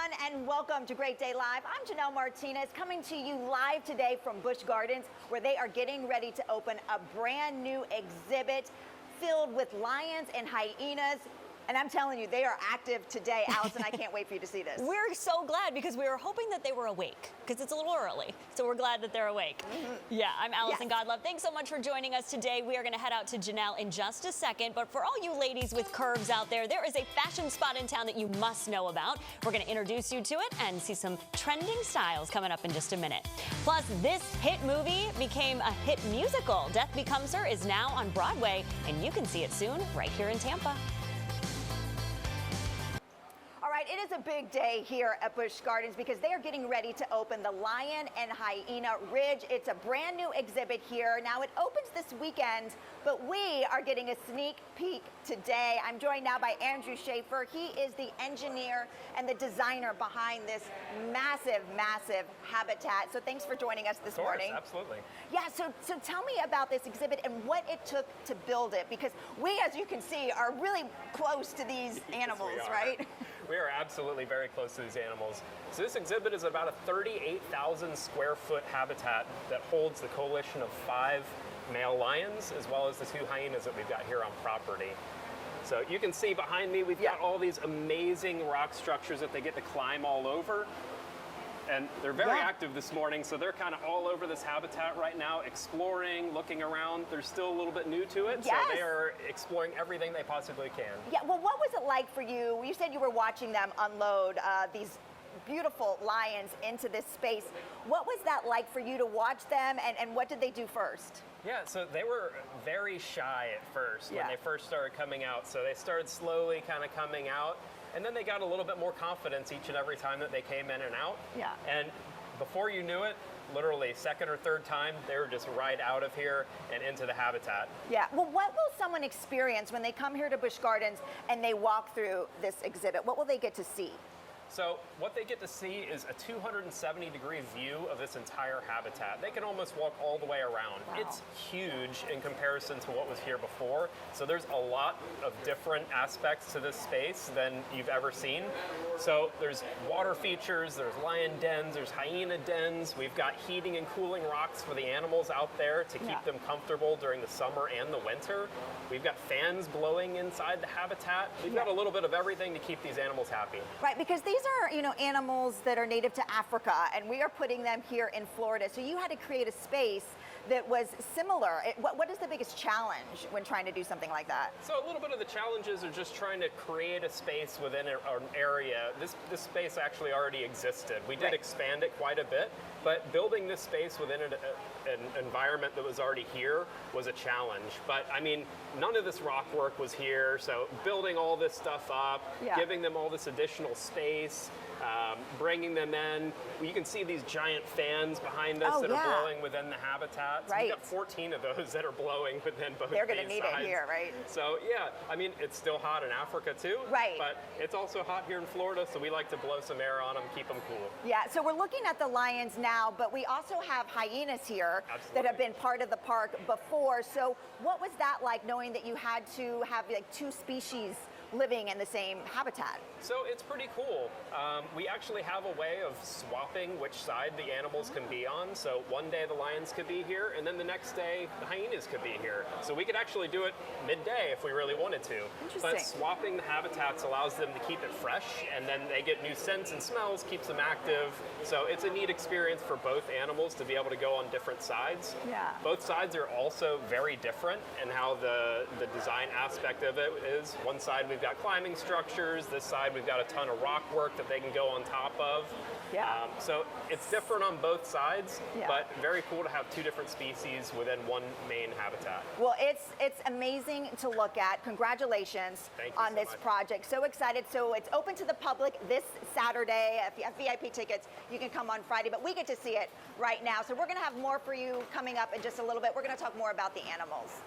everyone, and welcome to Great Day Live. I'm Janelle Martinez, coming to you live today from Busch Gardens, where they are getting ready to open a brand new exhibit filled with lions and hyenas. And I'm telling you, they are active today. Allison, I can't wait for you to see this. We're so glad because we were hoping that they were awake because it's a little early. So we're glad that they're awake. Yeah, I'm Allison Godlove. Thanks so much for joining us today. We are going to head out to Janelle in just a second. But for all you ladies with curves out there is a fashion spot in town that you must know about. We're going to introduce you to it and see some trending styles coming up in just a minute. Plus, this hit movie became a hit musical. Death Becomes Her is now on Broadway, and you can see it soon right here in Tampa. All right, it is a big day here at Busch Gardens because they are getting ready to open the Lion and Hyena Ridge. It's a brand new exhibit here. Now, it opens this weekend, but we are getting a sneak peek today. I'm joined now by Andrew Schaefer. He is the engineer and the designer behind this massive, massive habitat. So thanks for joining us this morning. Absolutely. Yeah, so tell me about this exhibit and what it took to build it, because we, as you can see, are really close to these animals, Yes, we are. right? We are absolutely very close to these animals. So this exhibit is about a 38,000 square foot habitat that holds the coalition of 5 male lions as well as the 2 hyenas that we've got here on property. So you can see behind me, we've got all these amazing rock structures that they get to climb all over. And they're very active this morning, so they're kind of all over this habitat right now, exploring, looking around. They're still a little bit new to it, so they are exploring everything they possibly can. Yeah, well, what was it like for you? You said you were watching them unload these beautiful lions into this space. What was that like for you to watch them, and what did they do first? Yeah, so they were very shy at first when they first started coming out. So they started slowly kind of coming out. And then they got a little bit more confidence each and every time that they came in and out. Yeah. And before you knew it, literally second or third time, they were just right out of here and into the habitat. Yeah. Well, what will someone experience when they come here to Busch Gardens and they walk through this exhibit? What will they get to see? So what they get to see is a 270-degree view of this entire habitat. They can almost walk all the way around. Wow. It's huge in comparison to what was here before. So there's a lot of different aspects to this space than you've ever seen. So there's water features, there's lion dens, there's hyena dens. We've got heating and cooling rocks for the animals out there to keep them comfortable during the summer and the winter. We've got fans blowing inside the habitat. We've got a little bit of everything to keep these animals happy. Right, because these are, animals that are native to Africa, and we are putting them here in Florida. So you had to create a space that was similar. What is the biggest challenge when trying to do something like that? So a little bit of the challenges are just trying to create a space within an area. This space actually already existed. We did expand it quite a bit, but building this space within an environment that was already here was a challenge. But I mean, none of this rock work was here, so building all this stuff up, giving them all this additional space, bringing them in. You can see these giant fans behind us that are blowing within the habitat. So we've got 14 of those that are blowing within both They're going to these need sides. it here, right? So yeah, I mean, it's still hot in Africa too. Right. But it's also hot here in Florida, so we like to blow some air on them, keep them cool. Yeah, so we're looking at the lions now, but we also have hyenas here that have been part of the park before. So what was that like, knowing that you had to have like 2 species living in the same habitat? So it's pretty cool. We actually have a way of swapping which side the animals can be on. So one day the lions could be here, and then the next day the hyenas could be here. So we could actually do it midday if we really wanted to. Interesting. But swapping the habitats allows them to keep it fresh, and then they get new scents and smells, keeps them active. So it's a neat experience for both animals to be able to go on different sides. Yeah. Both sides are also very different in how the design aspect of it is. One side we've got climbing structures. This side we've got a ton of rock work that they can go on top of. So it's different on both sides, but very cool to have 2 different species within one main habitat. Well, it's amazing to look at. Congratulations on this project. So excited. So it's open to the public this Saturday. If you have VIP tickets, you can come on Friday, but we get to see it right now. So we're going to have more for you coming up in just a little bit. We're going to talk more about the animals.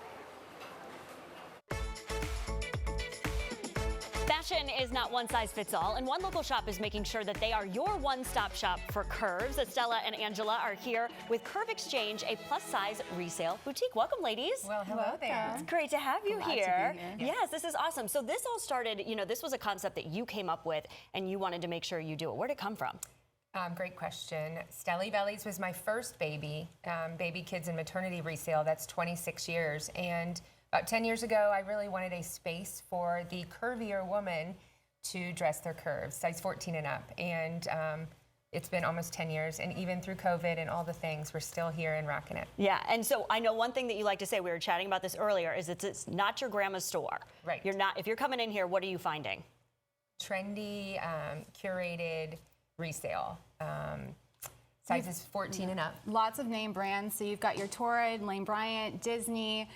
Fashion is not one size fits all, and one local shop is making sure that they are your one-stop shop for curves. Estella and Angela are here with Curve Exchange, a plus-size resale boutique. Welcome, ladies. Well, hello there. It's great to have you Glad to be here. here. Yes, this is awesome. So this all started, this was a concept that you came up with, and you wanted to make sure you do it. Where'd it come from? Great question. Stelly Bellies was my first baby, baby kids and maternity resale. That's 26 years. And about 10 years ago, I really wanted a space for the curvier woman to dress their curves, size 14 and up. And it's been almost 10 years. And even through COVID and all the things, we're still here and rocking it. Yeah, and so I know one thing that you like to say, we were chatting about this earlier, is it's not your grandma's store. Right. If you're coming in here, what are you finding? Trendy, curated resale. Sizes 14 and up. Lots of name brands. So you've got your Torrid, Lane Bryant, Disney,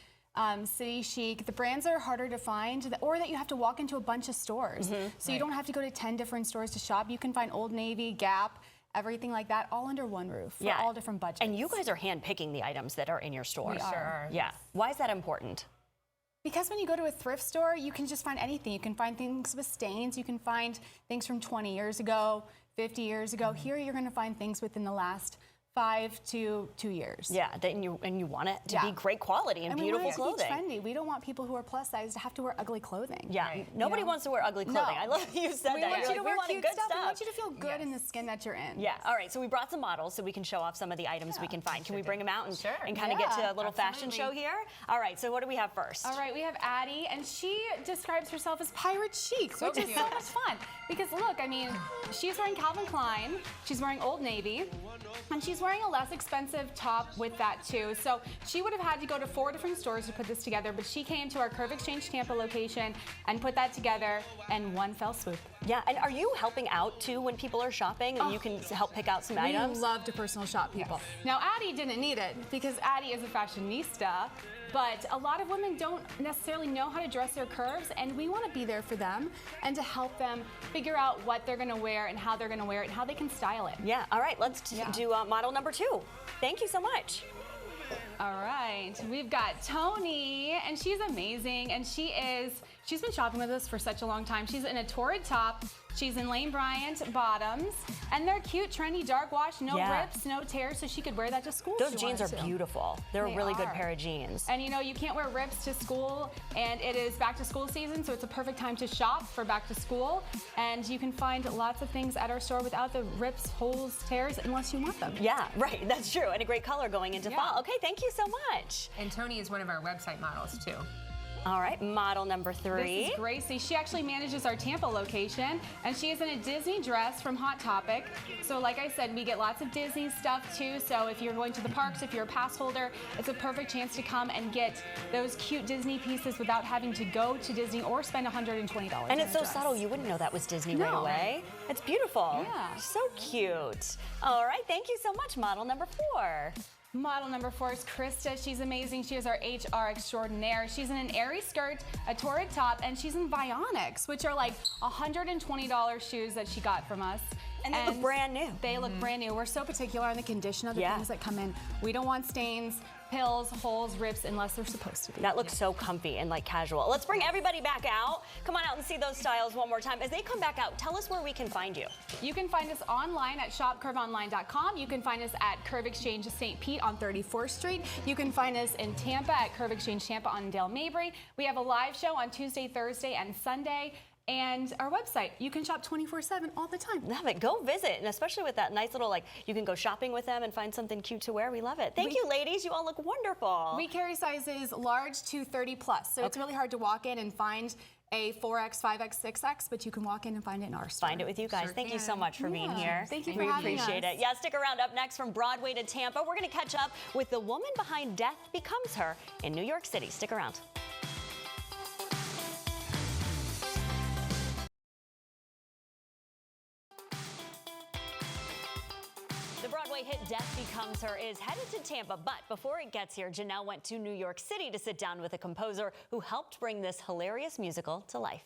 City Chic. The brands are harder to find, or that you have to walk into a bunch of stores. So you don't have to go to 10 different stores to shop. You can find Old Navy, Gap, everything like that, all under one roof for all different budgets. And you guys are hand-picking the items that are in your store. We Sure are. Yeah. Why is that important? Because when you go to a thrift store, you can just find anything. You can find things with stains. You can find things from 20 years ago, 50 years ago. Here, you're going to find things within the last 5 to 2 years. Yeah, and you want it to be great quality and beautiful we want it clothing. to be trendy. We don't want people who are plus size to have to wear ugly clothing. Yeah, nobody wants to wear ugly clothing. No. I love that you said We that. want You're you to like, wear we want cute good stuff. stuff. We want you to feel good in the skin that you're in. Yeah, all right, so we brought some models so we can show off some of the items we can find. Can we bring them out and, Sure. and kind of get to a little fashion absolutely. show here? All right, so what do we have first? All right, we have Addie, and she describes herself as pirate chic, which is so much fun. Because look, I mean, she's wearing Calvin Klein, she's wearing Old Navy, and she's wearing a less expensive top with that too. So she would have had to go to 4 different stores to put this together, but she came to our Curve Exchange Tampa location and put that together in one fell swoop. Yeah, and are you helping out too when people are shopping and you can help pick out some items? We love to personal shop people. Now, Addie didn't need it because Addie is a fashionista, but a lot of women don't necessarily know how to dress their curves, and we want to be there for them and to help them figure out what they're going to wear and how they're going to wear it and how they can style it. Yeah, all right, let's do model number 2. Thank you so much. All right, we've got Tony, and she's amazing, and she's been shopping with us for such a long time. She's in a Torrid top, she's in Lane Bryant bottoms, and they're cute, trendy, dark wash, no rips, no tears, so she could wear that to school. Those if she jeans are wanted to. beautiful. They're a They really good are. pair of jeans. And you can't wear rips to school, and it is back to school season, so it's a perfect time to shop for back to school. And you can find lots of things at our store without the rips, holes, tears, unless you want them. Yeah, right, that's true. And a great color going into fall. Okay, thank you so much. And Tony is one of our website models, too. All right, model number 3. This is Gracie. She actually manages our Tampa location, and she is in a Disney dress from Hot Topic. So like I said, we get lots of Disney stuff too. So if you're going to the parks, if you're a pass holder, it's a perfect chance to come and get those cute Disney pieces without having to go to Disney or spend $120. And it's so subtle, you wouldn't know that was Disney right No. away. It's beautiful. Yeah. So cute. All right, thank you so much, model number 4. Model number 4 is Krista. She's amazing. She is our HR extraordinaire. She's in an airy skirt, a Torrid top, and she's in Vionics, which are like $120 shoes that she got from us. And they look brand new. They look brand new. We're so particular on the condition of the Yeah. things that come in. We don't want stains, pills, holes, rips, unless they're supposed to be. That looks so comfy and like casual. Let's bring everybody back out. Come on out and see those styles one more time. As they come back out, tell us where we can find you. You can find us online at shopcurveonline.com. You can find us at Curve Exchange St. Pete on 34th Street. You can find us in Tampa at Curve Exchange Tampa on Dale Mabry. We have a live show on Tuesday, Thursday, and Sunday. And our website, you can shop 24/7 all the time. Love it. Go visit. And especially with that nice little, you can go shopping with them and find something cute to wear. We love it. Thank you, ladies. You all look wonderful. We carry sizes large to 30 plus, so it's really hard to walk in and find a 4X, 5X, 6X, but you can walk in and find it in our store. Find it with you guys. Sure Thank you can. so much for being here. Thank you for We having appreciate us. it. Yeah, stick around. Up next from Broadway to Tampa, we're going to catch up with the woman behind Death Becomes Her in New York City. Stick around. The Broadway hit Death Becomes Her is headed to Tampa, but before it gets here, Janelle went to New York City to sit down with a composer who helped bring this hilarious musical to life.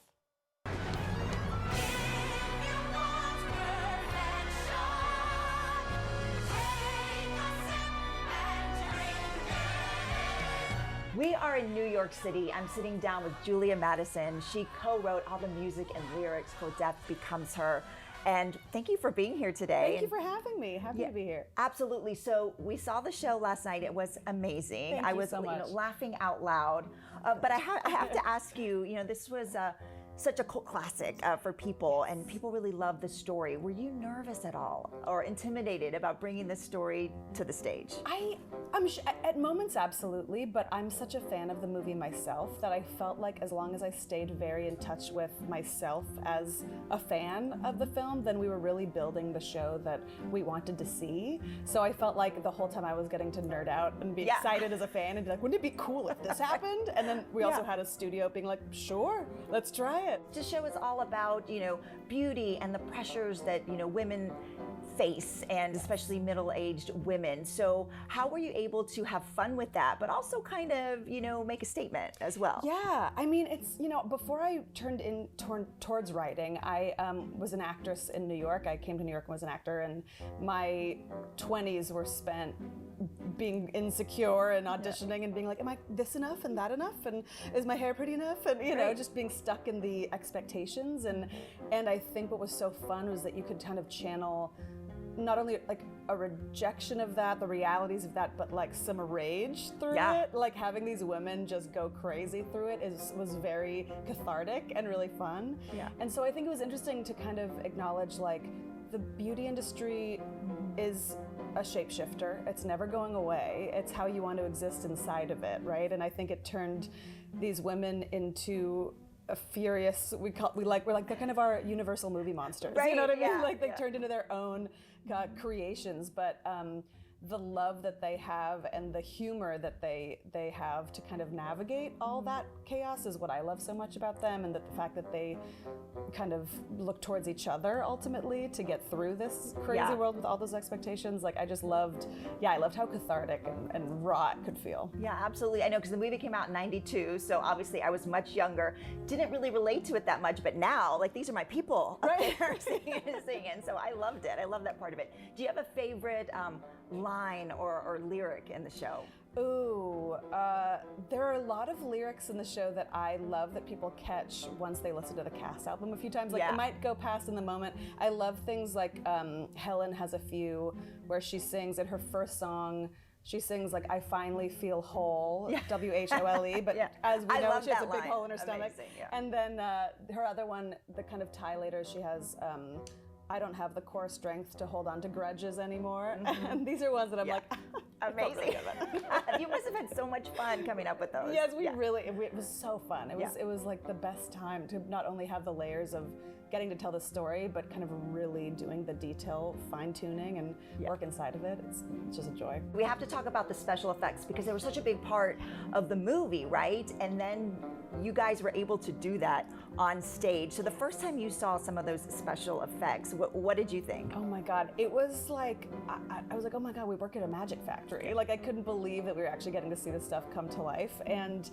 We are in New York City. I'm sitting down with Julia Madison. She co-wrote all the music and lyrics for Death Becomes Her. And thank you for being here today. Thank you for having me. Happy to be here. Absolutely. So we saw the show last night. It was amazing. Thank I you was so much. laughing out loud. But I have to ask you, this was such a cult classic for people, and people really love the story. Were you nervous at all or intimidated about bringing this story to the stage? At moments, absolutely, but I'm such a fan of the movie myself that I felt like as long as I stayed very in touch with myself as a fan of the film, then we were really building the show that we wanted to see. So I felt like the whole time I was getting to nerd out and be excited as a fan and be like, wouldn't it be cool if this happened? And then we also had a studio being like, sure, let's try it. The show is all about, beauty and the pressures that, women face, and especially middle-aged women. So how were you able to have fun with that, but also kind of, make a statement as well? Yeah, I mean, it's, before I turned towards writing, I was an actress in New York. I came to New York and was an actor, and my 20s were spent being insecure and auditioning and being like, am I this enough and that enough? And is my hair pretty enough? And, just being stuck in the expectations. And I think what was so fun was that you could kind of channel not only like a rejection of that, the realities of that, but like some rage through it. Like having these women just go crazy through it was very cathartic and really fun. Yeah. And so I think it was interesting to kind of acknowledge like the beauty industry is a shapeshifter. It's never going away. It's how you want to exist inside of it, right? And I think it turned these women into a furious, we're like they're kind of our universal movie monsters. Right. You know what I mean? Like they turned into their own creations, but the love that they have and the humor that they have to kind of navigate all that chaos is what I love so much about them, and that the fact that they kind of look towards each other ultimately to get through this crazy world with all those expectations. Like I loved how cathartic and raw it could feel. Yeah, absolutely. I know, because the movie came out in '92, so obviously I was much younger, didn't really relate to it that much, but now, like, these are my people up there singing, so I loved it. I love that part of it. Do you have a favorite line or lyric in the show? Ooh, there are a lot of lyrics in the show that I love that people catch once they listen to the Cass album a few times. Like it might go past in the moment. I love things like Helen has a few where she sings in her first song. She sings like, I finally feel whole, W-H-O-L-E, but as we know, she has a big hole in her stomach. And then her other one, the kind of tie later, she has, I don't have the core strength to hold on to grudges anymore. And these are ones that I'm like, amazing. You must have had so much fun coming up with those. Yes, it was so fun. It was like the best time to not only have the layers of getting to tell the story, but kind of really doing the detail fine-tuning and work inside of it. It's just a joy. We have to talk about the special effects because they were such a big part of the movie, right? And then you guys were able to do that on stage. So the first time you saw some of those special effects, what did you think? Oh my God, it was like, I was like, oh my God, we work at a magic factory. Like I couldn't believe that we were actually getting to see this stuff come to life. And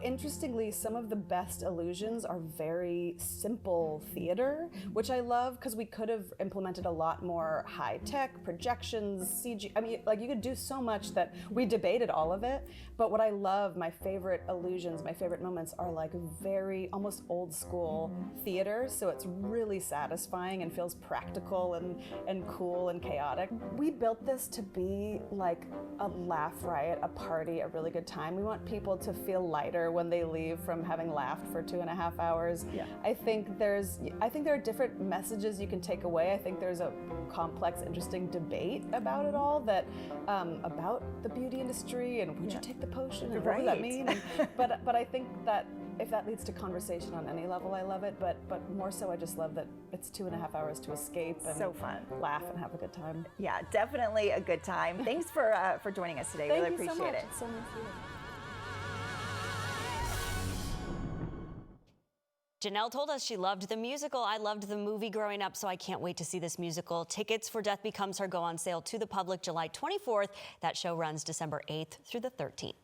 interestingly, some of the best illusions are very simple theater, which I love because we could have implemented a lot more high-tech projections, CG. I mean, like you could do so much that we debated all of it. But what I love, my favorite illusions, my favorite moments are like very almost old school theater. So it's really satisfying and feels practical and cool and chaotic. We built this to be like a laugh riot, a party, a really good time. We want people to feel lighter when they leave from having laughed for 2.5 hours. Yeah. I think there are different messages you can take away. I think there's a complex, interesting debate about it all, that about the beauty industry and would you take the potion and what does that mean? But I think that if that leads to conversation on any level, I love it. But more so, I just love that it's 2.5 hours to escape and so fun, laugh and have a good time. Yeah, definitely a good time. Thanks for joining us today. Thank really you appreciate so much. it. It's so nice to see you. Janelle told us she loved the musical. I loved the movie growing up, so I can't wait to see this musical. Tickets for Death Becomes Her go on sale to the public July 24th. That show runs December 8th through the 13th.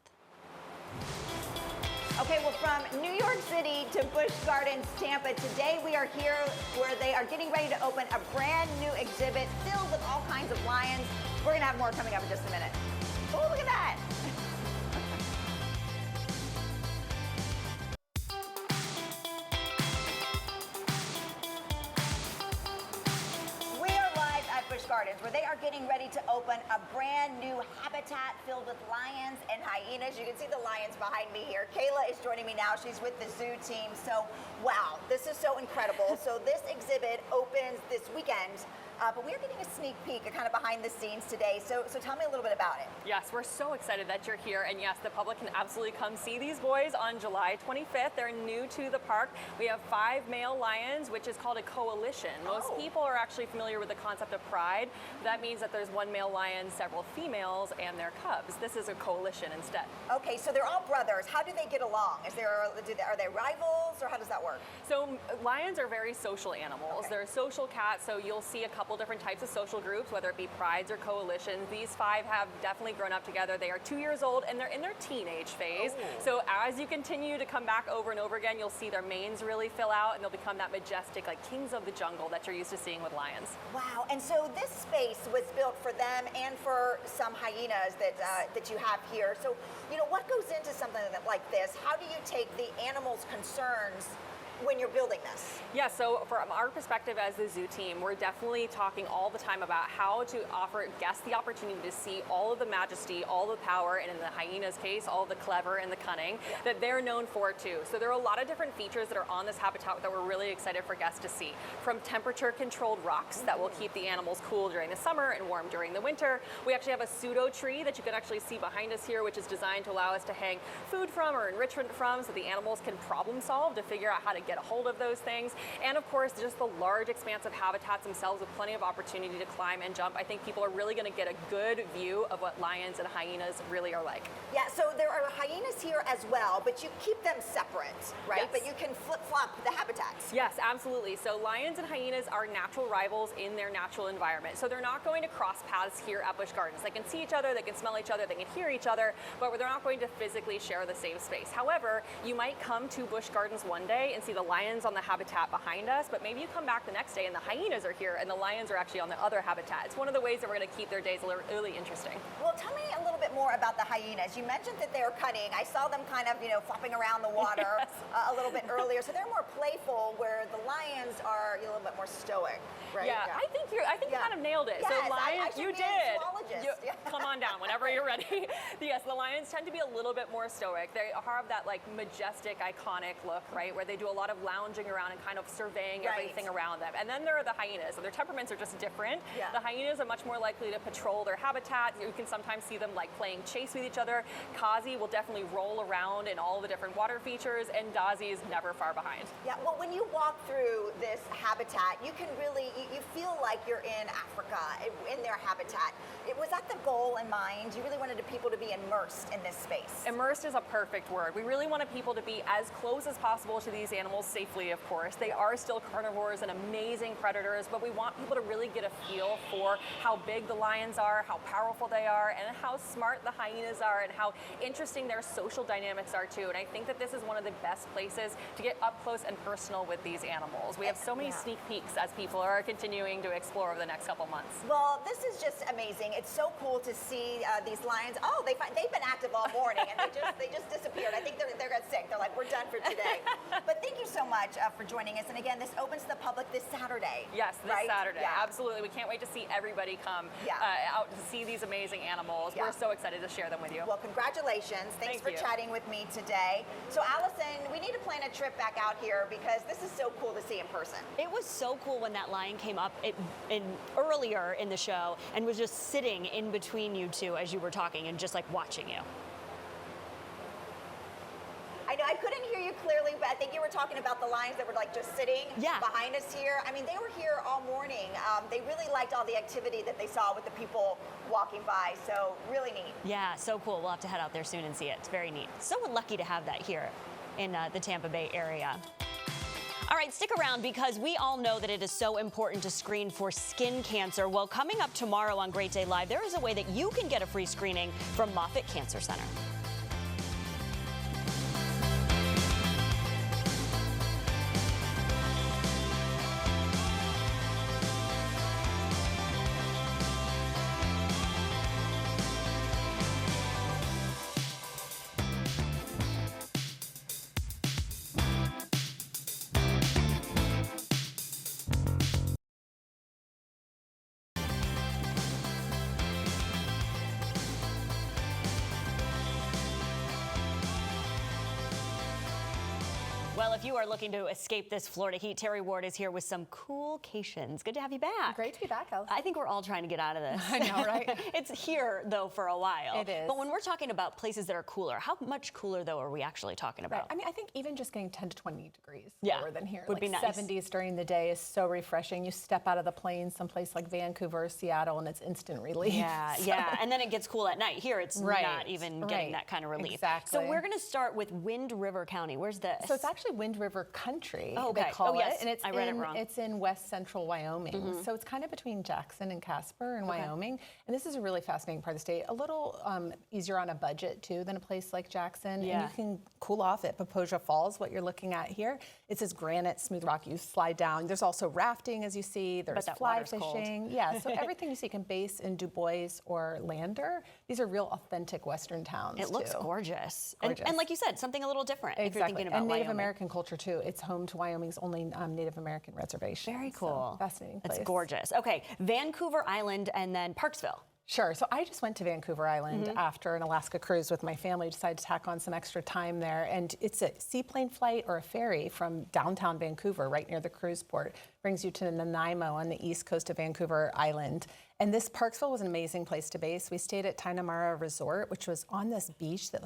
Okay, well, from New York City to Busch Gardens, Tampa, today we are here where they are getting ready to open a brand new exhibit filled with all kinds of lions. We're going to have more coming up in just a minute. Oh, look at that. Busch Gardens, where they are getting ready to open a brand new habitat filled with lions and hyenas. You can see the lions behind me here. Kayla is joining me now. She's with the zoo team. So, wow, this is so incredible. So this exhibit opens this weekend. But we're getting a sneak peek, kind of behind the scenes today. So tell me a little bit about it. Yes, we're so excited that you're here. And yes, the public can absolutely come see these boys on July 25th. They're new to the park. We have 5 male lions, which is called a coalition. Most people are actually familiar with the concept of pride. That means that there's one male lion, several females, and their cubs. This is a coalition instead. Okay, so they're all brothers. How do they get along? Are they rivals, or how does that work? So lions are very social animals. Okay. They're a social cat, so you'll see a couple different types of social groups, whether it be prides or coalitions. These 5 have definitely grown up together. They are 2 years old and they're in their teenage phase. So as you continue to come back over and over again, you'll see their manes really fill out and they'll become that majestic, like kings of the jungle that you're used to seeing with lions. Wow, and so this space was built for them and for some hyenas that you have here. So, what goes into something like this? How do you take the animals' concerns when you're building this? Yeah, so from our perspective as the zoo team, we're definitely talking all the time about how to offer guests the opportunity to see all of the majesty, all the power, and in the hyena's case, all the clever and the cunning that they're known for too. So there are a lot of different features that are on this habitat that we're really excited for guests to see. From temperature-controlled rocks that will keep the animals cool during the summer and warm during the winter. We actually have a pseudo tree that you can actually see behind us here, which is designed to allow us to hang food from or enrichment from so the animals can problem solve to figure out how to get a hold of those things. And of course, just the large expansive habitats themselves with plenty of opportunity to climb and jump. I think people are really going to get a good view of what lions and hyenas really are like. Yeah, so there are hyenas here as well, but you keep them separate, right? Yes. But you can flip-flop the habitats. Yes, absolutely. So lions and hyenas are natural rivals in their natural environment. So they're not going to cross paths here at Busch Gardens. They can see each other, they can smell each other, they can hear each other, but they're not going to physically share the same space. However, you might come to Busch Gardens one day and see the lions on the habitat behind us, but maybe you come back the next day and the hyenas are here and the lions are actually on the other habitat. It's one of the ways that we're going to keep their days really interesting. Well, tell me a little bit more about the hyenas. You mentioned that they're cunning. I saw them kind of, flopping around the water a little bit earlier. So they're more playful, where the lions are a little bit more stoic, right? Yeah, I think you kind of nailed it. Yes, so lions, I should you be a did. zoologist. Yeah. Come on down whenever you're ready. Yes, the lions tend to be a little bit more stoic. They have that like majestic, iconic look, right, where they do a lot of lounging around and kind of surveying everything around them. And then there are the hyenas, and their temperaments are just different. Yeah. The hyenas are much more likely to patrol their habitat. You can sometimes see them like playing chase with each other. Kazi will definitely roll around in all the different water features, and Dazi is never far behind. Yeah, well, when you walk through this habitat, you can really, you feel like you're in Africa, in their habitat. Was that the goal in mind? You really wanted people to be immersed in this space? Immersed is a perfect word. We really wanted people to be as close as possible to these animals safely, of course. They are still carnivores and amazing predators, but we want people to really get a feel for how big the lions are, how powerful they are, and how smart the hyenas are, and how interesting their social dynamics are too. And I think that this is one of the best places to get up close and personal with these animals. We have so many sneak peeks as people are continuing to explore over the next couple months. Well, this is just amazing. It's so cool to see these lions. Oh, they've been active all morning, and they just disappeared. I think they're got sick. They're like, we're done for today. But thank you so much for joining us. And again, this opens to the public this Saturday. Yes, this right? Saturday. Yeah. Absolutely. We can't wait to see everybody come out to see these amazing animals. Yeah. We're so excited to share them with you. Well, congratulations. Thanks Thank for you. chatting with me today. So, Allison, we need to plan a trip back out here because this is so cool to see in person. It was so cool when that lion came up earlier in the show and was just sitting in between you two as you were talking and just like watching you. I know I couldn't hear you clearly, but I think you were talking about the lions that were like just sitting behind us here. I mean, they were here all morning. They really liked all the activity that they saw with the people walking by, so really neat. Yeah, so cool. We'll have to head out there soon and see it. It's very neat. So we're lucky to have that here in the Tampa Bay area. All right, stick around because we all know that it is so important to screen for skin cancer. Well, coming up tomorrow on Great Day Live, there is a way that you can get a free screening from Moffitt Cancer Center. Well, if you are looking to escape this Florida heat, Terry Ward is here with some cool cations. Good to have you back. Great to be back, Alice. I think we're all trying to get out of this. I know, right? It's here, though, for a while. It is. But when we're talking about places that are cooler, how much cooler, though, are we actually talking Right. about? I mean, I think even just getting 10 to 20 degrees Yeah, lower than here. would be like nice. 70s during the day is so refreshing. You step out of the plane someplace like Vancouver, Seattle, and it's instant relief. Yeah, So- yeah. And then it gets cool at night. Here, it's Right, not even getting right. that kind of relief. Exactly. So we're going to start with Wind River County. Where's this? So it's actually Wind River Country, Oh, okay. they call Oh, yes. it. And it's I read it wrong. It's in west central Wyoming. So it's kind of between Jackson and Casper in Wyoming. And this is a really fascinating part of the state. A little easier on a budget, too, than a place like Jackson. Yeah. And you can cool off at Poposia Falls, what you're looking at here. It's this granite, smooth rock. You slide down. There's also rafting, as you see. There's that fly water's cold. fishing. Yeah, so everything you see can base in Du Bois or Lander. These are real authentic Western towns, It looks too. gorgeous. Gorgeous. And like you said, something a little different if you're Exactly. thinking about and Native Wyoming. American culture too. It's home to Wyoming's only Native American reservation. Very So, cool. fascinating place. It's gorgeous. Okay, Vancouver Island and then Parksville. Sure. So I just went to Vancouver Island after an Alaska cruise with my family. Decided to tack on some extra time there, and it's a seaplane flight or a ferry from downtown Vancouver, right near the cruise port, brings you to Nanaimo on the east coast of Vancouver Island. And this Parksville was an amazing place to base. We stayed at Tainamara Resort, which was on this beach that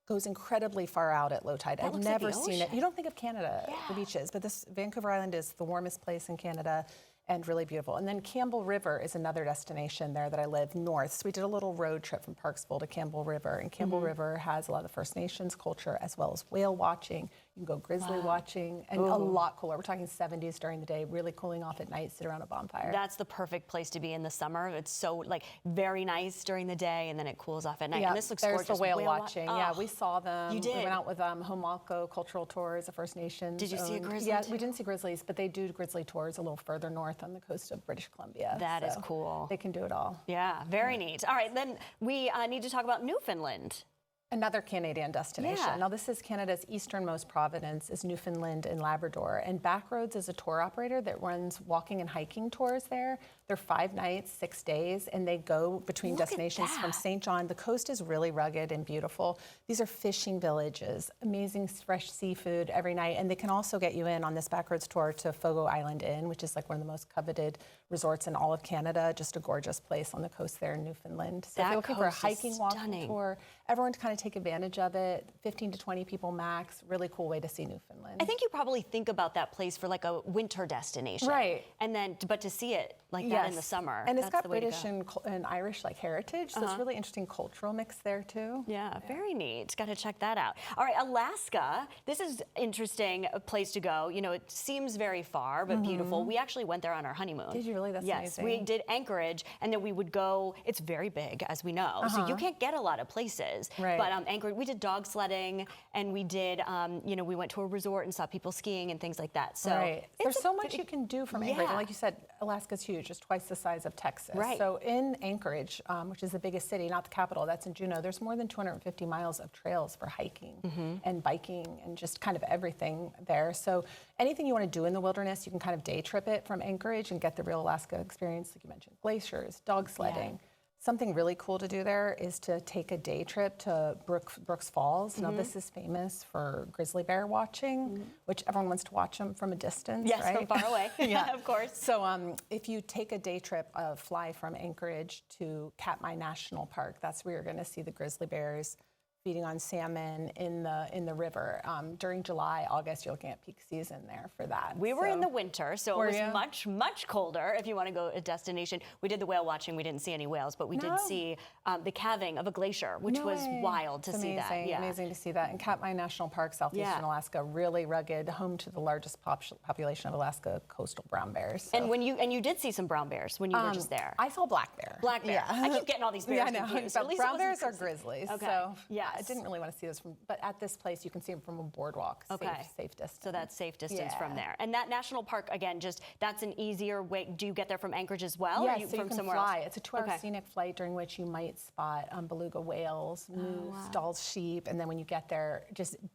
goes incredibly far out at low tide. I've looks like never the seen it. ocean. You don't think of Canada, the beaches, but this Vancouver Island is the warmest place in Canada and really beautiful. And then Campbell River is another destination there that I live north. So we did a little road trip from Parksville to Campbell River. And Campbell River has a lot of the First Nations culture as well as whale watching. You can go grizzly watching and a lot cooler. We're talking 70s during the day, really cooling off at night, sit around a bonfire. That's the perfect place to be in the summer. It's so very nice during the day and then it cools off at night. Yeah, And this looks there's gorgeous. the whale wa- watching. Yeah, we saw them. You did? We went out with Homalco Cultural Tours, the First Nations. Did you see a owned- grizzly Yeah, too? we didn't see grizzlies, but they do grizzly tours a little further north on the coast of British Columbia. That is so cool. They can do it all. Yeah, very neat. All right, then we need to talk about Newfoundland. Another Canadian destination. Yeah. Now, this is Canada's easternmost province, is Newfoundland and Labrador. And Backroads is a tour operator that runs walking and hiking tours there. They're 5 nights, 6 days, and they go between Look at destinations from that. St. John. The coast is really rugged and beautiful. These are fishing villages, amazing fresh seafood every night. And they can also get you in on this Backroads tour to Fogo Island Inn, which is like one of the most coveted resorts in all of Canada. Just a gorgeous place on the coast there in Newfoundland. So if That you're looking for a coast is hiking, walking stunning. tour, everyone to kind of take advantage of it. 15 to 20 people max. Really cool way to see Newfoundland. I think you probably think about that place for like a winter destination. Right. And then, but to see it like that in the Yes. summer, And it's that's got the way to British go. and Irish heritage, so it's really interesting cultural mix there too. Yeah, very neat. Got to check that out. All right, Alaska. This is interesting place to go. You know, it seems very far, but beautiful. We actually went there on our honeymoon. Did you really? That's yes, we amazing. did Anchorage, and then we would go. It's very big, as we know, so you can't get a lot of places. Right. But Anchorage, we did dog sledding, and we did. We went to a resort and saw people skiing and things like that. So Right. it's There's a so much big- you can do from Anchorage. Yeah. And like you said, Alaska's huge, just twice the size of Texas. Right. So in Anchorage, which is the biggest city, not the capital, that's in Juneau, there's more than 250 miles of trails for hiking and biking and just kind of everything there. So anything you want to do in the wilderness, you can kind of day trip it from Anchorage and get the real Alaska experience, like you mentioned, glaciers, dog sledding. Something really cool to do there is to take a day trip to Brooks Falls. Now, this is famous for grizzly bear watching, which everyone wants to watch them from a distance, Yes, right? from far away. Yeah. Of course. So if you take a day trip, fly from Anchorage to Katmai National Park, that's where you're going to see the grizzly bears feeding on salmon in the river. During July, August, you're looking at peak season there for that. We were in So- the winter, so Were it was you? much, much colder if you want to go a destination. We did the whale watching. We didn't see any whales, but we No. did see the calving of a glacier, which No was way. wild to It's see that. amazing, Yeah. amazing to see that. And Katmai National Park, southeastern Yeah. Alaska, really rugged, home to the largest population of Alaska coastal brown bears. So. And you did see some brown bears when you were just there. I saw black bear. Black bear. Yeah. I keep getting all these bears Yeah, I know. confused. But At least it brown wasn't bears are grizzly. grizzlies. Okay. So Yes. I didn't really want to see those but at this place you can see them from a boardwalk. Okay. Safe distance. So that's safe distance from Yeah. there. And that national park, again, that's an easier way. Do you get there from Anchorage as well? or Yes, you so from you can somewhere fly. else? It's a 2-hour Okay. scenic flight during which you might spot beluga whales, moose, Dall's sheep, and then when you get there,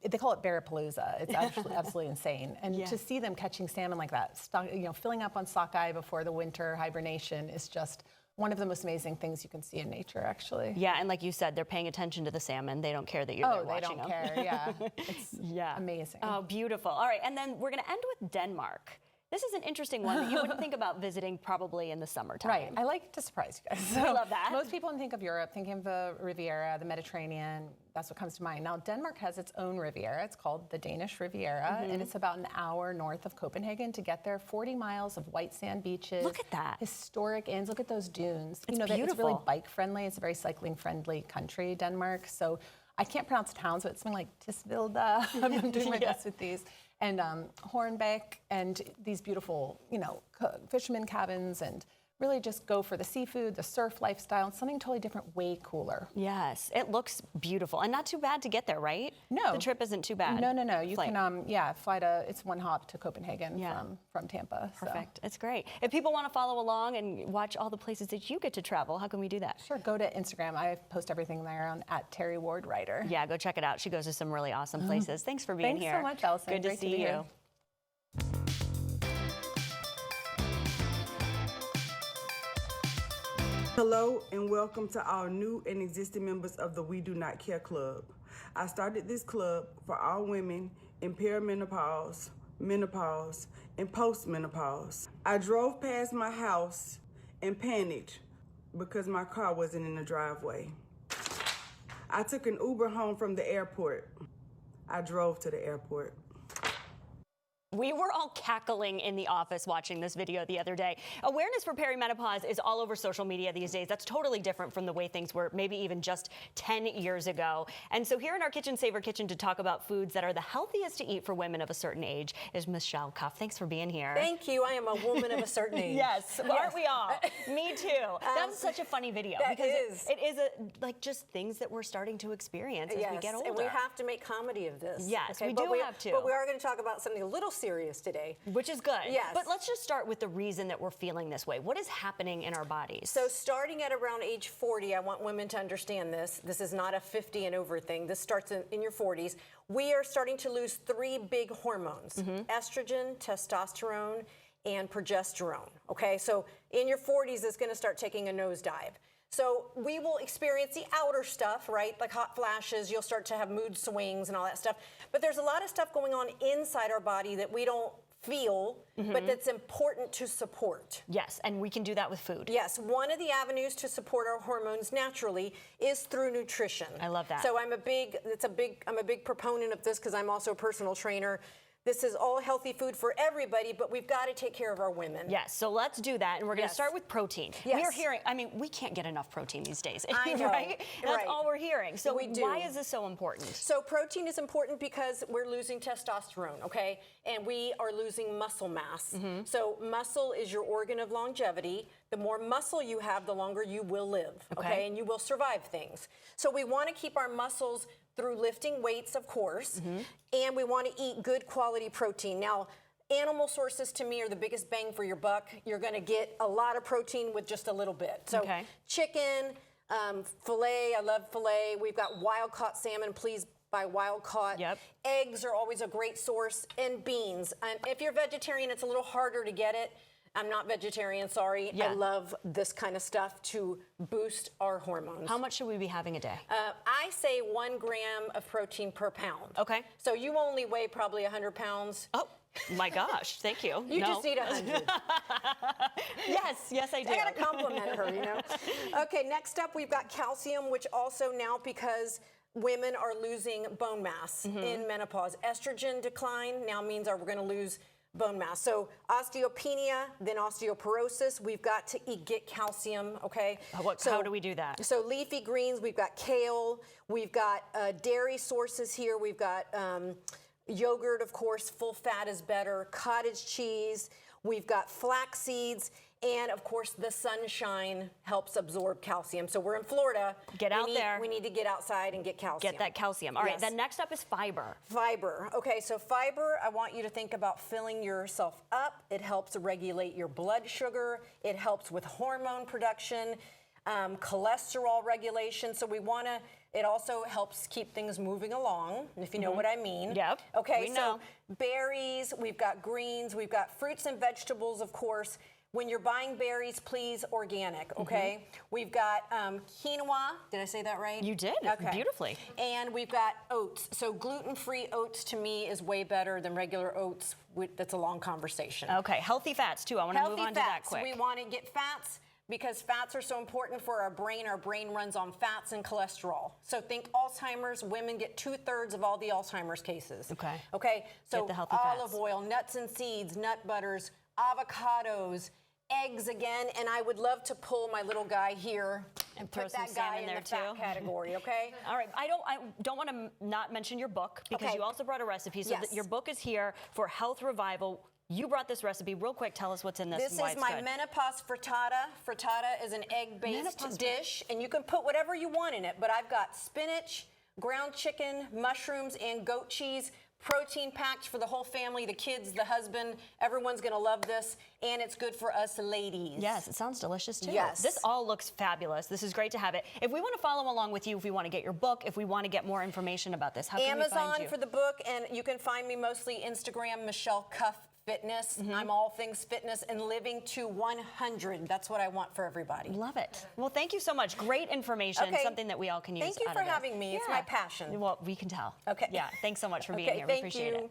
they call it Bearapalooza. It's actually absolutely insane. And Yeah. to see them catching salmon like that, filling up on sockeye before the winter hibernation is just one of the most amazing things you can see in nature, actually. Yeah, and like you said, they're paying attention to the salmon. They don't care that you're there Oh, they watching don't them. care. Yeah, it's amazing. Oh, beautiful. All right, and then we're going to end with Denmark. This is an interesting one that you wouldn't think about visiting probably in the summertime. Right. I like to surprise you guys. I love that. Most people think of Europe, thinking of the Riviera, the Mediterranean. That's what comes to mind. Now, Denmark has its own Riviera. It's called the Danish Riviera, and it's about an hour north of Copenhagen. To get there, 40 miles of white sand beaches. Look at that. Historic inns. Look at those dunes. It's It's really beautiful. bike friendly. It's a very cycling friendly country, Denmark. So I can't pronounce the towns, but it's something like Tisvilde. I'm doing my best with these. And Hornbæk, and these beautiful, fishermen cabins, and really just go for the seafood, the surf lifestyle, and something totally different, way cooler. Yes, it looks beautiful and not too bad to get there, right? No. The trip isn't too bad. No. You Flight. can, fly to, it's one hop to Copenhagen Yeah. from Tampa. so. Perfect. It's great. If people want to follow along and watch all the places that you get to travel, how can we do that? Sure, go to Instagram. I post everything there at Terry Ward Writer. Yeah, go check it out. She goes to some really awesome places. Thanks for being Thanks here. so much, Allison. Good Great to to see be you. here. Hello and welcome to our new and existing members of the We Do Not Care Club. I started this club for all women in perimenopause, menopause, and postmenopause. I drove past my house and panicked because my car wasn't in the driveway. I took an Uber home from the airport. I drove to the airport. We were all cackling in the office watching this video the other day. Awareness for perimenopause is all over social media these days. That's totally different from the way things were maybe even just 10 years ago. And so here in our Kitchen Saver Kitchen to talk about foods that are the healthiest to eat for women of a certain age is Michelle Cuff. Thanks for being here. Thank you. I am a woman of a certain age. Yes, aren't we all? Me too. That was such a funny video. that because is. It is like just things that we're starting to experience as we get older. And we have to make comedy of this. Yes, we But do have to. But we are going to talk about something a little serious today. Which is good. Yes. But let's just start with the reason that we're feeling this way. What is happening in our bodies? So starting at around age 40, I want women to understand this. This is not a 50 and over thing. This starts in your 40s. We are starting to lose three big hormones: estrogen, testosterone, and progesterone. Okay, so in your 40s, it's going to start taking a nosedive. So we will experience the outer stuff, right? Like hot flashes, you'll start to have mood swings and all that stuff. But there's a lot of stuff going on inside our body that we don't feel, but that's important to support. Yes, and we can do that with food. Yes, one of the avenues to support our hormones naturally is through nutrition. I love that. So I'm a big proponent of this because I'm also a personal trainer. This is all healthy food for everybody, but we've got to take care of our women. Yes, so let's do that, and we're going to Yes. start with protein. Yes. We're hearing, we can't get enough protein these days, I know, right? That's right. all we're hearing. So We do. why is this so important? So protein is important because we're losing testosterone, okay? And we are losing muscle mass. So muscle is your organ of longevity. The more muscle you have, the longer you will live, okay? And you will survive things. So we want to keep our muscles through lifting weights, of course, and we want to eat good quality protein. Now, animal sources to me are the biggest bang for your buck. You're going to get a lot of protein with just a little bit. So chicken, filet, I love filet. We've got wild-caught salmon, please buy wild-caught. Yep. Eggs are always a great source, and beans. If you're vegetarian, it's a little harder to get it. I'm not vegetarian, sorry. Yeah. I love this kind of stuff to boost our hormones. How much should we be having a day? I say 1 gram of protein per pound. Okay. So you only weigh probably 100 pounds. Oh, my gosh, thank you. You No. just need 100. Yes, I do. I gotta compliment her, you know. Okay, next up we've got calcium, which also now, because women are losing bone mass in menopause. Estrogen decline now means we're gonna lose bone mass. So osteopenia, then osteoporosis, we've got to get calcium, okay? How do we do that? So leafy greens, we've got kale, we've got dairy sources here, we've got yogurt, of course, full fat is better, cottage cheese, we've got flax seeds, and of course the sunshine helps absorb calcium. So we're in Florida. Get out there. We need to get outside and get calcium. Get that calcium. All right, Yes. then next up is fiber. Fiber. Okay, so fiber, I want you to think about filling yourself up. It helps regulate your blood sugar. It helps with hormone production, cholesterol regulation. So it also helps keep things moving along, if you know what I mean. Yep, Okay, we so know. berries, we've got greens, we've got fruits and vegetables, of course. when you're buying berries, please organic, okay? We've got quinoa. Did I say that right? You did, beautifully. And we've got oats. So gluten-free oats to me is way better than regular oats. That's a long conversation. Okay, healthy fats too. I want to move on to that quick. We want to get fats because fats are so important for our brain. Our brain runs on fats and cholesterol. So think Alzheimer's. Women get 2/3 of all the Alzheimer's cases. Okay. Okay. So Get the healthy olive fats. oil, nuts and seeds, nut butters, avocados, eggs again, and I would love to pull my little guy here and throw put some that guy salmon in there the fat too. category, okay? All right, I don't want to not mention your book because Okay. you also brought a recipe. So Yes. your book is here for health revival. You brought this recipe. Real quick, tell us what's in this. This and why is it's my good. menopause frittata. Frittata is an egg-based Menopause dish, and you can put whatever you want in it, but I've got spinach, ground chicken, mushrooms, and goat cheese. Protein packed for the whole family, the kids, the husband. Everyone's going to love this, and it's good for us ladies. Yes, it sounds delicious too. Yes. This all looks fabulous. This is great to have it. If we want to follow along with you, if we want to get your book, if we want to get more information about this, how can we find Amazon you? for the book, and you can find me mostly Instagram, Michelle Cuff Fitness. I'm all things fitness and living to 100. That's what I want for everybody. Love it. Well, thank you so much. Great information, Okay. something that we all can use. Thank you out for of this. having me. It's Yeah. my passion. Well, we can tell. Okay. Yeah, thanks so much for being Okay, here. We thank appreciate you. it.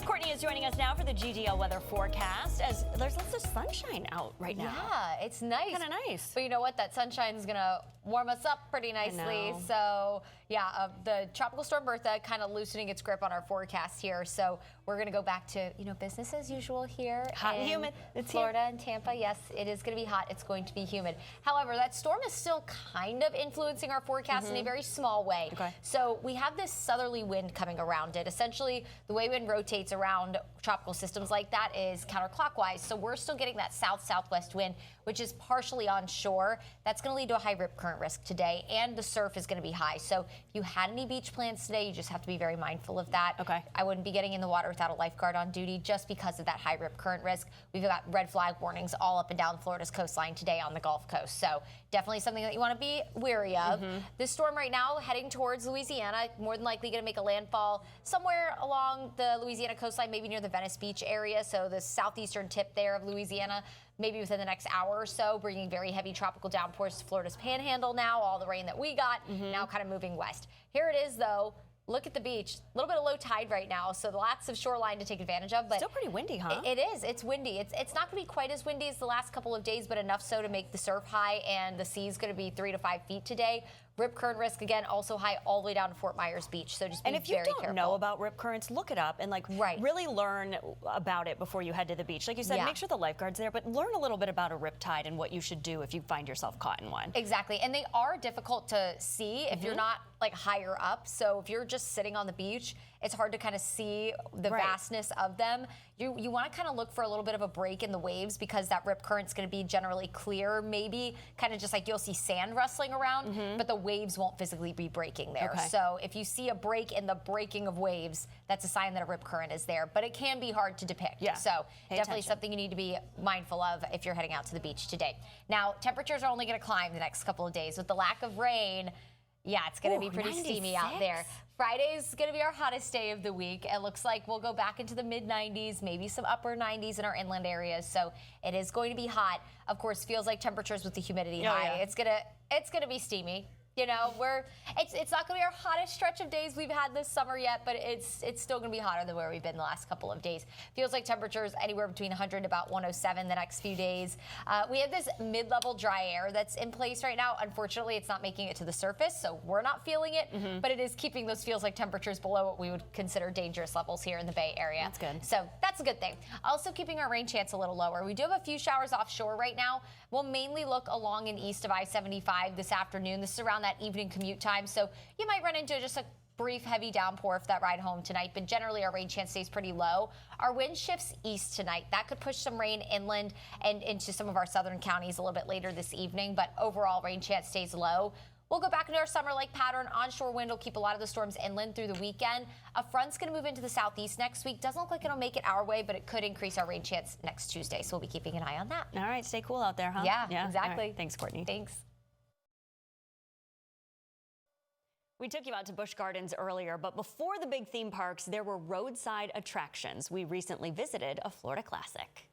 Courtney is joining us now for the GDL weather forecast as there's lots of sunshine out right now. Yeah, it's nice. Kind of nice. But you know what? That sunshine's gonna warm us up pretty nicely. know. So yeah, the tropical storm Bertha kind of loosening its grip on our forecast here. So we're gonna go back to business as usual here. Hot and in humid. It's Florida and Tampa. Yes, it is gonna be hot. It's going to be humid. However, that storm is still kind of influencing our forecast in a very small way. Okay. So we have this southerly wind coming around it. Essentially, the way wind rotates around tropical systems like that is counterclockwise. So we're still getting that south-southwest wind, which is partially onshore. That's going to lead to a high rip current risk today, and the surf is going to be high. So if you had any beach plans today, you just have to be very mindful of that. Okay. I wouldn't be getting in the water without a lifeguard on duty just because of that high rip current risk. We've got red flag warnings all up and down Florida's coastline today on the Gulf Coast. So definitely something that you want to be wary of. This storm right now heading towards Louisiana, more than likely going to make a landfall somewhere along the Louisiana coastline, maybe near the Venice Beach area. So the southeastern tip there of Louisiana, maybe within the next hour or so, bringing very heavy tropical downpours to Florida's panhandle now. All the rain that we got now kind of moving west. Here it is, though. Look at the beach. A little bit of low tide right now, so lots of shoreline to take advantage of. But Still pretty windy, huh? It is. It's windy. It's not going to be quite as windy as the last couple of days, but enough so to make the surf high, and the sea's going to be 3 to 5 feet today. Rip current risk, again, also high all the way down to Fort Myers Beach, so just be And if you very don't careful. know about rip currents, look it up and really learn about it before you head to the beach. Like you said, Yeah. make sure the lifeguard's there, but learn a little bit about a rip tide and what you should do if you find yourself caught in one. Exactly, and they are difficult to see if you're not higher up. So if you're just sitting on the beach, it's hard to kind of see the vastness of them. You want to kind of look for a little bit of a break in the waves because that rip current's going to be generally clear, maybe kind of just like you'll see sand rustling around, but the waves won't physically be breaking there. Okay. So if you see a break in the breaking of waves, that's a sign that a rip current is there, but it can be hard to depict. Yeah. So Pay definitely attention. something you need to be mindful of if you're heading out to the beach today. Now, temperatures are only going to climb the next couple of days with the lack of rain. Yeah, it's going to be pretty steamy out there. 96? Friday's going to be our hottest day of the week. It looks like we'll go back into the mid-90s, maybe some upper 90s in our inland areas. So it is going to be hot. Of course, feels like temperatures with the humidity high. Yeah. It's gonna be steamy. You know, it's not going to be our hottest stretch of days we've had this summer yet, but it's still going to be hotter than where we've been the last couple of days. Feels like temperatures anywhere between 100 to about 107 the next few days. We have this mid-level dry air that's in place right now. Unfortunately, it's not making it to the surface, so we're not feeling it, but it is keeping those feels like temperatures below what we would consider dangerous levels here in the Bay Area. That's good. So that's a good thing. Also keeping our rain chance a little lower. We do have a few showers offshore right now. We'll mainly look along and east of I-75 this afternoon. This is around that evening commute time, so you might run into just a brief heavy downpour for that ride home tonight, but generally our rain chance stays pretty low. Our wind shifts east tonight. That could push some rain inland and into some of our southern counties a little bit later this evening, but overall rain chance stays low. We'll go back into our summer-like pattern. Onshore wind will keep a lot of the storms inland through the weekend. A front's going to move into the southeast next week. Doesn't look like it'll make it our way, but it could increase our rain chance next Tuesday, so we'll be keeping an eye on that. All right, stay cool out there, huh? Yeah, All exactly. right. Thanks, Courtney. Thanks. We took you out to Busch Gardens earlier, but before the big theme parks, there were roadside attractions. We recently visited a Florida classic.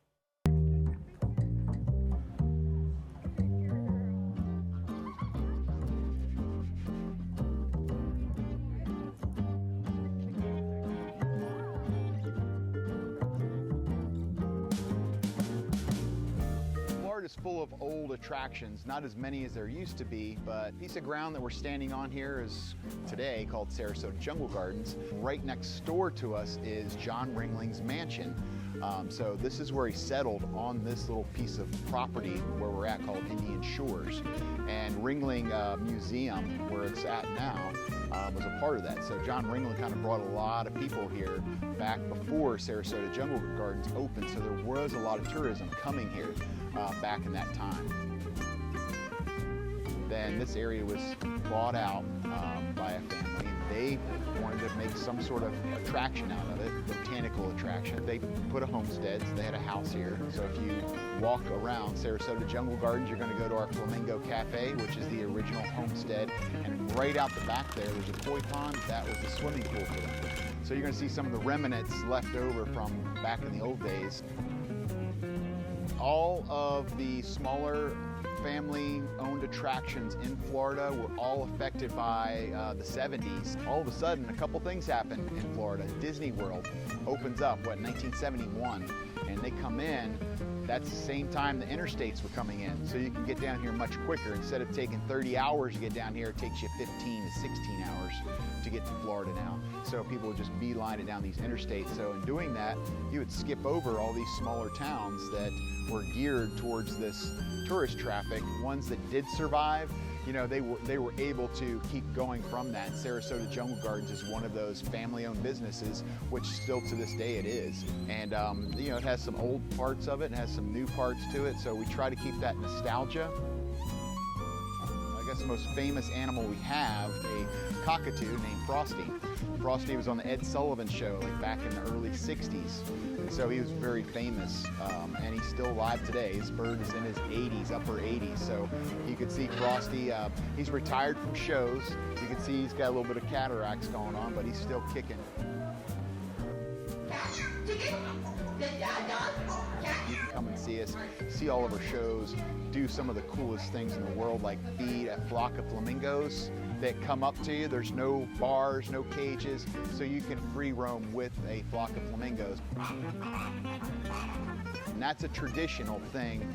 Florida's full of old attractions, not as many as there used to be, but a piece of ground that we're standing on here is today called Sarasota Jungle Gardens. Right next door to us is John Ringling's mansion. So this is where he settled on this little piece of property where we're at called Indian Shores. And Ringling Museum, where it's at now, was a part of that. So John Ringling kind of brought a lot of people here back before Sarasota Jungle Gardens opened. So there was a lot of tourism coming here back in that time. Then this area was bought out by a family. They wanted to make some sort of attraction out of it, botanical attraction. They put a homestead, so they had a house here. So if you walk around Sarasota Jungle Gardens, you're going to go to our Flamingo Cafe, which is the original homestead. And right out the back there's a koi pond. That was the swimming pool for them. So you're going to see some of the remnants left over from back in the old days. All of the smaller family-owned attractions in Florida were all affected by the 70s. All of a sudden, a couple things happened in Florida. Disney World opens up, 1971, and they come in. That's the same time the interstates were coming in, so you can get down here much quicker. Instead of taking 30 hours to get down here, it takes you 15 to 16 hours to get to Florida now. So people would just beeline it down these interstates. So in doing that, you would skip over all these smaller towns that were geared towards this tourist traffic. Ones that did survive, you know, they were able to keep going from that. Sarasota Jungle Gardens is one of those family-owned businesses, which still to this day it is. And you know, it has some old parts of it, and has some new parts to it. So we try to keep that nostalgia. I guess the most famous animal we have, a cockatoo named Frosty. Frosty was on the Ed Sullivan Show like back in the early 60s. And so he was very famous, and he's still alive today. His bird is in his 80s, upper 80s. So you can see Frosty, he's retired from shows. You can see he's got a little bit of cataracts going on, but he's still kicking. You can come and see us, see all of our shows, do some of the coolest things in the world, like feed a flock of flamingos that come up to you. There's no bars, no cages, so you can free roam with a flock of flamingos. And that's a traditional thing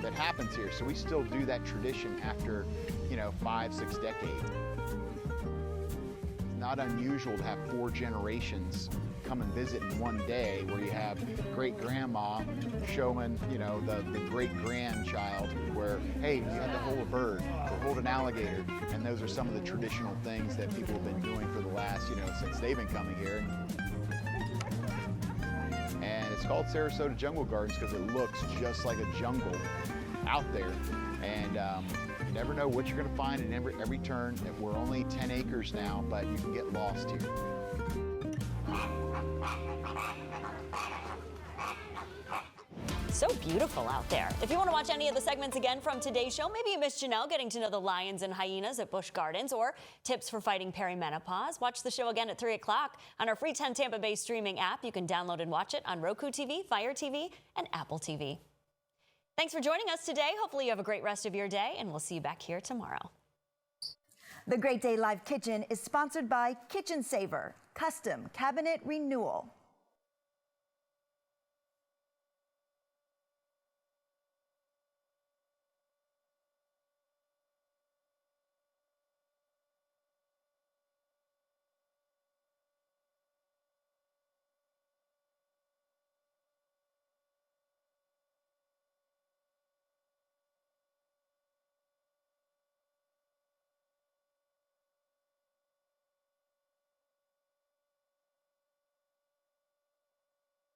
that happens here. So we still do that tradition after, you know, 5-6 decades. It's not unusual to have 4 generations come and visit in one day, where you have great-grandma showing, you know, the great-grandchild where, hey, you had to hold a bird or hold an alligator. And those are some of the traditional things that people have been doing for the last, you know, since they've been coming here. And it's called Sarasota Jungle Gardens because it looks just like a jungle out there. And you never know what you're going to find in every turn. We're only 10 acres now, but you can get lost here. So beautiful out there. If you want to watch any of the segments again from today's show, maybe you missed Janelle getting to know the lions and hyenas at Busch Gardens, or tips for fighting perimenopause, watch the show again at 3 o'clock on our free 10 Tampa Bay streaming app. You can download and watch it on Roku TV, Fire TV, and Apple TV. Thanks for joining us today. Hopefully you have a great rest of your day, and we'll see you back here tomorrow. The Great Day Live Kitchen is sponsored by Kitchen Saver, custom cabinet renewal.